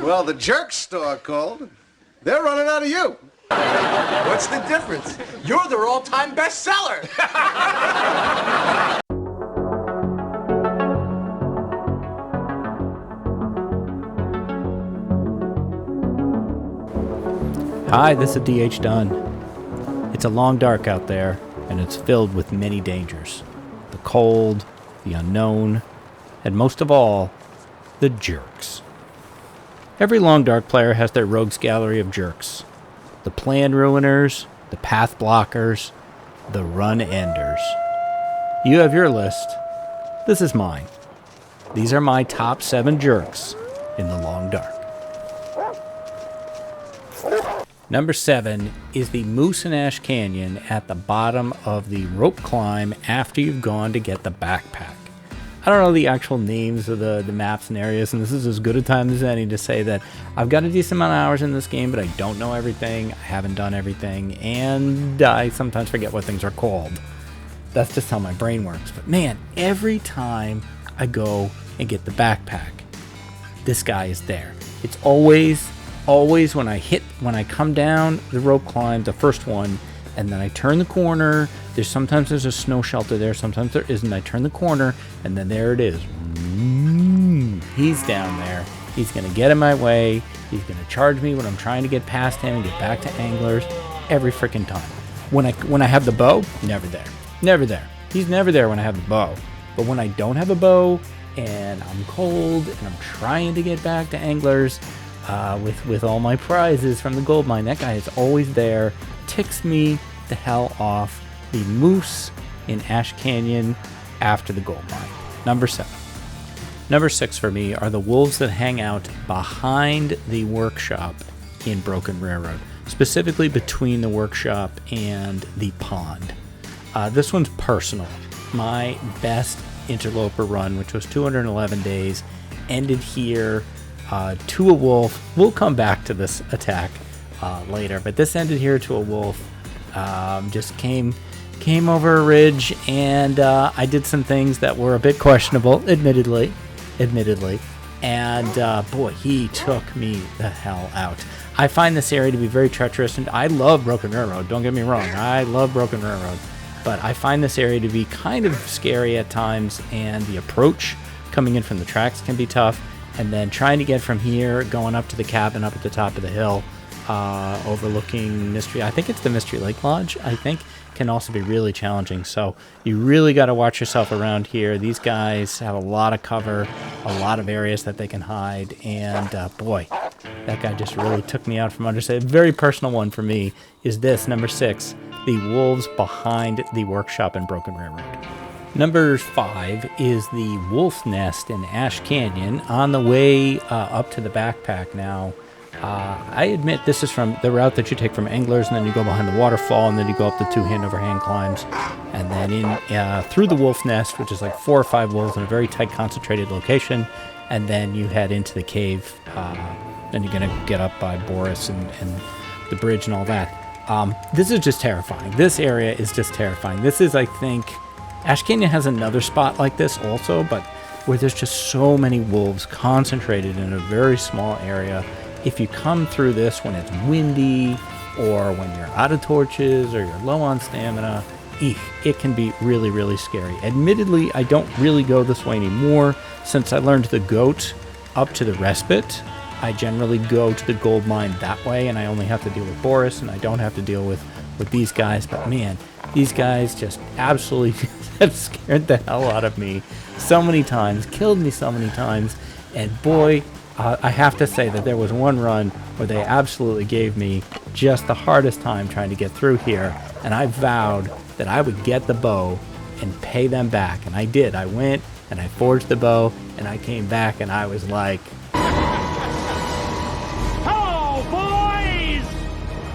Well, the jerk store called. They're running out of you. What's the difference? You're their all-time bestseller. Hi, this is D.H. Dunn. It's a long dark out there, and it's filled with many dangers. The cold, the unknown, and most of all, the jerks. Every long dark player has their rogues gallery of jerks. The plan ruiners, the path blockers, the run enders. You have your list. This is mine. These are my top 7 jerks in the long dark. Number 7 is the Moose and Ash Canyon at the bottom of the rope climb after you've gone to get the backpack. I don't know the actual names of the maps and areas, and this is as good a time as any to say that I've got a decent amount of hours in this game, but I don't know everything, I haven't done everything, and I sometimes forget what things are called. That's just how my brain works. But man, every time I go and get the backpack, this guy is there. It's always when I come down the rope climb, the first one, and then I turn the corner. Sometimes there's a snow shelter there, sometimes there isn't. I turn the corner, and then there it is. He's down there. He's gonna get in my way. He's gonna charge me when I'm trying to get past him and get back to anglers every freaking time. When I have the bow, never there. He's never there when I have the bow. But when I don't have a bow and I'm cold and I'm trying to get back to anglers, with all my prizes from the gold mine, that guy is always there. Ticks me the hell off. The Moose in Ash Canyon after the gold mine. Number 7. Number 6 for me are the wolves that hang out behind the workshop in Broken Railroad, specifically between the workshop and the pond. This one's personal. My best interloper run, which was 211 days, ended here to a wolf. We'll come back to this attack later, but this ended here to a wolf. Just came over a ridge, and I did some things that were a bit questionable, admittedly, and boy, he took me the hell out. I find this area to be very treacherous, and I love Broken Railroad, don't get me wrong, I love Broken Railroad, but I find this area to be kind of scary at times, and the approach coming in from the tracks can be tough. And then trying to get from here, going up to the cabin up at the top of the hill, overlooking Mystery, I think it's the Mystery Lake Lodge, can also be really challenging. So you really got to watch yourself around here. These guys have a lot of cover, a lot of areas that they can hide. And boy, that guy just really took me out from under. So a very personal one for me is this, number 6, the wolves behind the workshop in Broken Railroad. Number 5 is the Wolf Nest in Ash Canyon on the way up to the backpack now. I admit this is from the route that you take from Anglers, and then you go behind the waterfall, and then you go up the 2 hand-over-hand climbs, and then in through the Wolf Nest, which is like 4 or 5 wolves in a very tight, concentrated location, and then you head into the cave, and you're going to get up by Boris and the bridge and all that. This is just terrifying. This area is just terrifying. This is, I think... Ash Canyon has another spot like this also, but where there's just so many wolves concentrated in a very small area. If you come through this when it's windy, or when you're out of torches, or you're low on stamina, it can be really, really scary. Admittedly, I don't really go this way anymore. Since I learned the goat up to the respite, I generally go to the gold mine that way, and I only have to deal with Boris, and I don't have to deal with these guys. But man, these guys just absolutely have scared the hell out of me so many times, killed me so many times, and boy, I have to say that there was one run where they absolutely gave me just the hardest time trying to get through here, and I vowed that I would get the bow and pay them back, and I did. I went and I forged the bow, and I came back and I was like, "Hello, boys!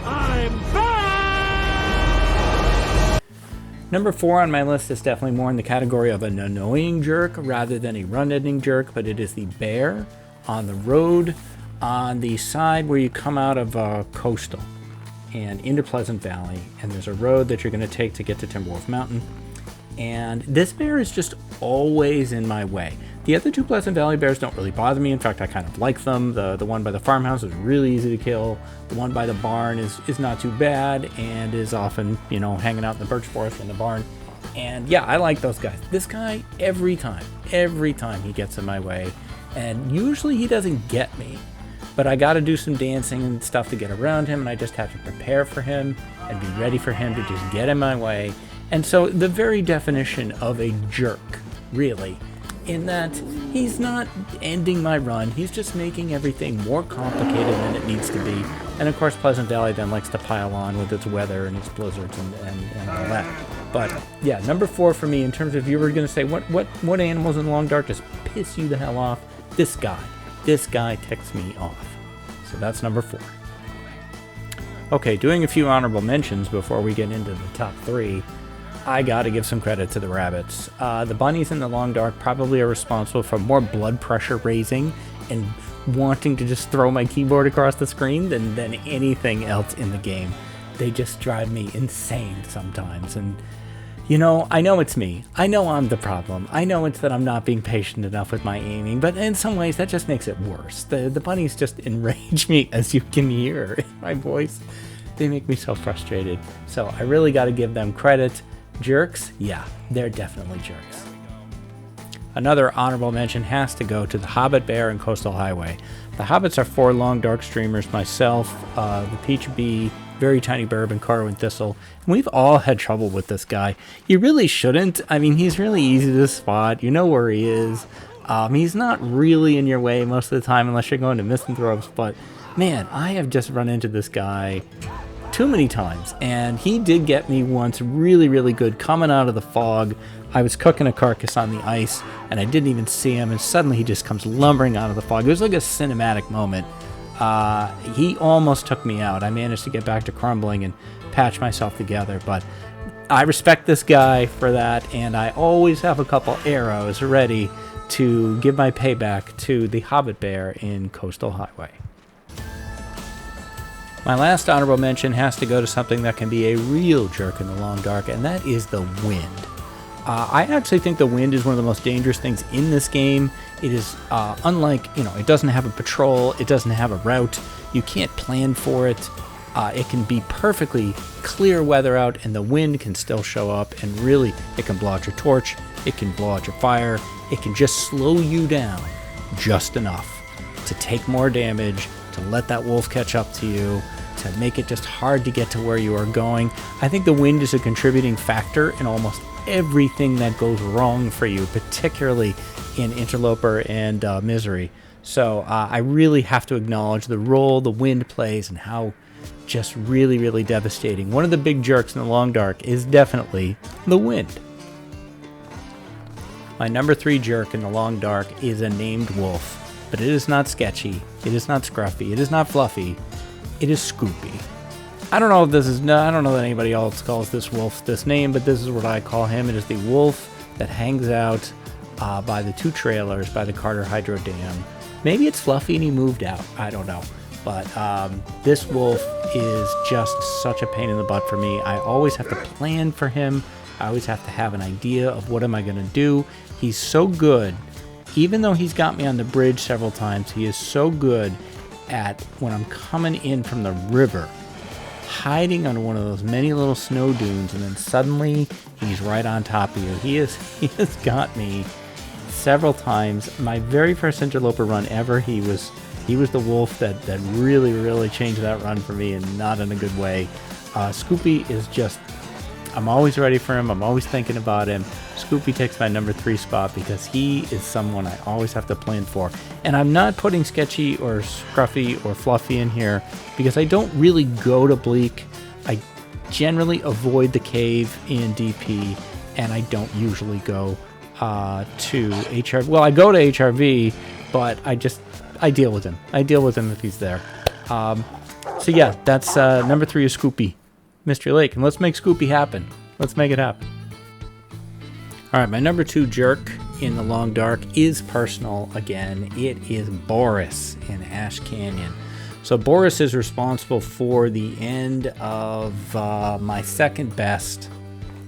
I'm back!" Number 4 on my list is definitely more in the category of an annoying jerk rather than a run-ending jerk, but it is the bear on the road on the side where you come out of Coastal and into Pleasant Valley, and there's a road that you're going to take to get to Timberwolf Mountain, and this bear is just always in my way. The other two Pleasant Valley bears don't really bother me. In fact, I kind of like them. The one by the farmhouse is really easy to kill. The one by the barn is not too bad and is often, hanging out in the birch forest in the barn. And yeah, I like those guys. This guy, every time he gets in my way, and usually he doesn't get me, but I got to do some dancing and stuff to get around him, and I just have to prepare for him and be ready for him to just get in my way. And so the very definition of a jerk, really, in that he's not ending my run, he's just making everything more complicated than it needs to be. And of course Pleasant Valley then likes to pile on with its weather and its blizzards and all that. But yeah, number 4 for me, in terms of, you were going to say what animals in the long dark just piss you the hell off, this guy ticks me off. So that's number 4. Okay, doing a few honorable mentions before we get into the top 3. I gotta give some credit to the rabbits. The bunnies in the long dark probably are responsible for more blood pressure raising and wanting to just throw my keyboard across the screen than anything else in the game. They just drive me insane sometimes. And, I know it's me. I know I'm the problem. I know it's that I'm not being patient enough with my aiming, but in some ways that just makes it worse. The bunnies just enrage me, as you can hear in my voice. They make me so frustrated. So I really gotta give them credit. Jerks? Yeah, they're definitely jerks. Another honorable mention has to go to the Hobbit Bear and Coastal Highway. The Hobbits are 4 long dark streamers, myself, the Peach Bee, Very Tiny Burb, and Koru and Thistle. And we've all had trouble with this guy. You really shouldn't. I mean, he's really easy to spot. You know where he is. He's not really in your way most of the time unless you're going to misanthropes. But man, I have just run into this guy too many times, and he did get me once really, really good coming out of the fog. I was cooking a carcass on the ice, and I didn't even see him, and suddenly he just comes lumbering out of the fog. It was like a cinematic moment. He almost took me out. I managed to get back to crumbling and patch myself together, but I respect this guy for that, and I always have a couple arrows ready to give my payback to the Hobbit Bear in Coastal Highway. My last honorable mention has to go to something that can be a real jerk in the long dark, and that is the wind. I actually think the wind is one of the most dangerous things in this game. It is unlike, it doesn't have a patrol, it doesn't have a route, you can't plan for it. It can be perfectly clear weather out, and the wind can still show up, and really, it can blow out your torch, it can blow out your fire, it can just slow you down just enough to take more damage, to let that wolf catch up to you, to make it just hard to get to where you are going. I think the wind is a contributing factor in almost everything that goes wrong for you, particularly in Interloper and Misery. So I really have to acknowledge the role the wind plays and how just really, really devastating. One of the big jerks in the long dark is definitely the wind. My number 3 jerk in the long dark is a named wolf. But it is not sketchy, it is not scruffy, it is not fluffy, it is Scoopy. I don't know that anybody else calls this wolf this name, but this is what I call him. It is the wolf that hangs out by the 2 trailers by the Carter Hydro Dam. Maybe it's fluffy and he moved out, I don't know. But this wolf is just such a pain in the butt for me. I always have to plan for him. I always have to have an idea of what am I going to do. He's so good. Even though he's got me on the bridge several times, he is so good at, when I'm coming in from the river, hiding under one of those many little snow dunes, and then suddenly he's right on top of you. He has got me several times. My very first Interloper run ever, he was the wolf that really, really changed that run for me, and not in a good way. Scoopy is just, I'm always ready for him. I'm always thinking about him. Scoopy takes my number 3 spot because he is someone I always have to plan for. And I'm not putting sketchy or scruffy or fluffy in here because I don't really go to Bleak. I generally avoid the cave in DP, and I don't usually go to HRV. Well, I go to HRV, but I deal with him. I deal with him if he's there. So yeah, that's number 3 is Scoopy, Mystery Lake, and let's make Scoopy happen. Let's make it happen. All right, my number 2 jerk in the long dark is personal again. It is Boris in Ash Canyon. So Boris is responsible for the end of my second best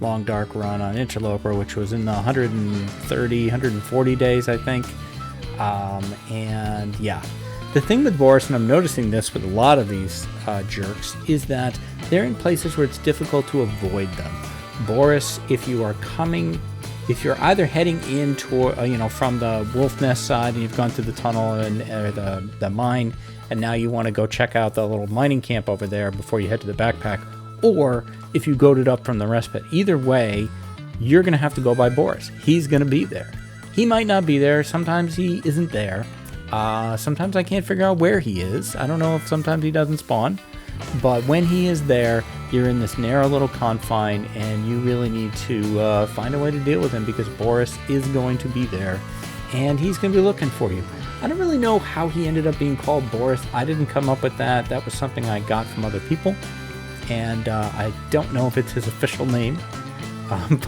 long dark run on Interloper, which was in the 130, 140 days, I think. And yeah, the thing with Boris, and I'm noticing this with a lot of these jerks, is that they're in places where it's difficult to avoid them. Boris, if you're either heading in toward, from the Wolf Nest side and you've gone through the tunnel or the mine, and now you want to go check out the little mining camp over there before you head to the backpack, or if you goaded up from the respite, either way, you're going to have to go by Boris. He's going to be there. He might not be there. Sometimes he isn't there. Sometimes I can't figure out where he is. I don't know if sometimes he doesn't spawn. But when he is there, you're in this narrow little confine, and you really need to find a way to deal with him, because Boris is going to be there, and he's going to be looking for you. I don't really know how he ended up being called Boris. I didn't come up with that. That was something I got from other people, and I don't know if it's his official name,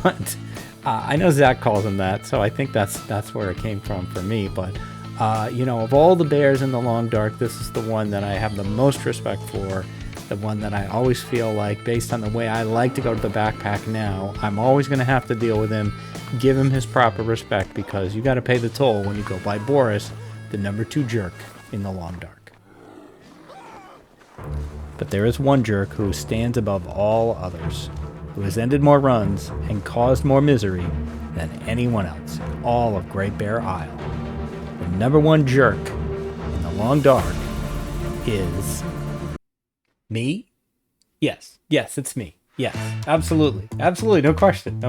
but I know Zach calls him that, so I think that's where it came from for me. But of all the bears in the Long Dark, this is the one that I have the most respect for. The one that I always feel like, based on the way I like to go to the backpack now, I'm always going to have to deal with him, give him his proper respect, because you got to pay the toll when you go by Boris, the number 2 jerk in the Long Dark. But there is one jerk who stands above all others, who has ended more runs and caused more misery than anyone else in all of Great Bear Isle. The number 1 jerk in the Long Dark is... me? Yes, it's me. Yes, absolutely, no question.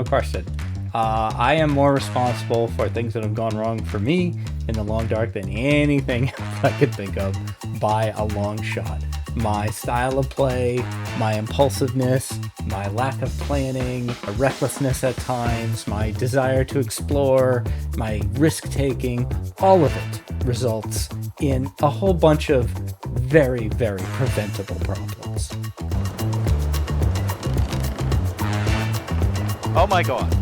I am more responsible for things that have gone wrong for me in the Long Dark than anything else I could think of by a long shot. My style of play, my impulsiveness, my lack of planning, my recklessness at times, my desire to explore, my risk-taking, all of it results in a whole bunch of very, very preventable problems. Oh my god.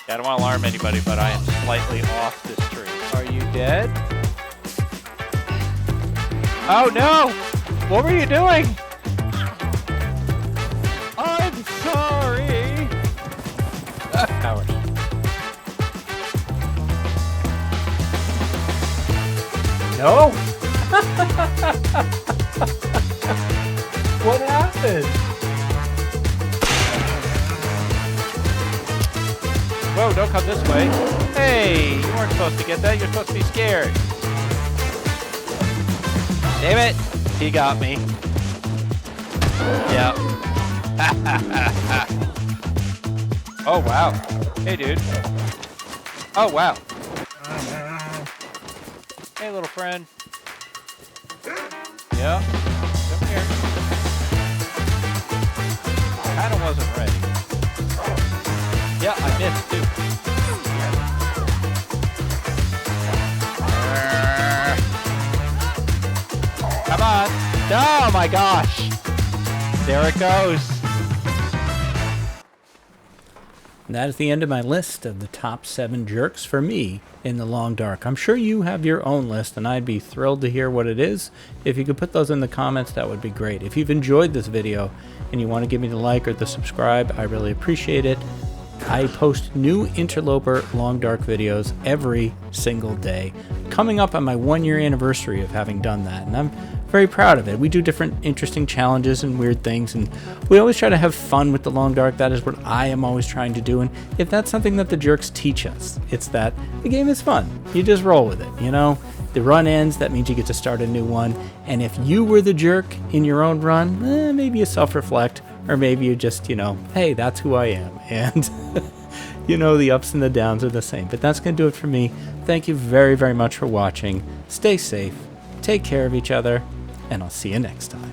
Yeah, I don't want to alarm anybody, but I am slightly off this tree. Are you dead? Oh no! What were you doing? I'm sorry! Howard. No! What happened? Whoa, don't come this way. Hey, you weren't supposed to get that. You're supposed to be scared. Damn it! He got me. Yep. Oh, wow. Hey, dude. Oh, wow. Hey, little friend. Yeah. Come here. Kinda wasn't ready. Yeah, I missed, too. Come on. Oh, my gosh. There it goes. And that is the end of my list of the top 7 jerks for me in the Long Dark. I'm sure you have your own list, and I'd be thrilled to hear what it is. If you could put those in the comments, that would be great. If you've enjoyed this video and you want to give me the like or the subscribe, I really appreciate it. I post new Interloper Long Dark videos every single day, coming up on my 1-year anniversary of having done that, and I'm very proud of it. We do different interesting challenges and weird things, and we always try to have fun with the Long Dark. That is what I am always trying to do, and if that's something that the jerks teach us, it's that the game is fun. You just roll with it, The run ends, that means you get to start a new one, and if you were the jerk in your own run, maybe you self-reflect, or maybe you just, hey, that's who I am, and the ups and the downs are the same. But that's going to do it for me. Thank you very, very much for watching. Stay safe, take care of each other, and I'll see you next time.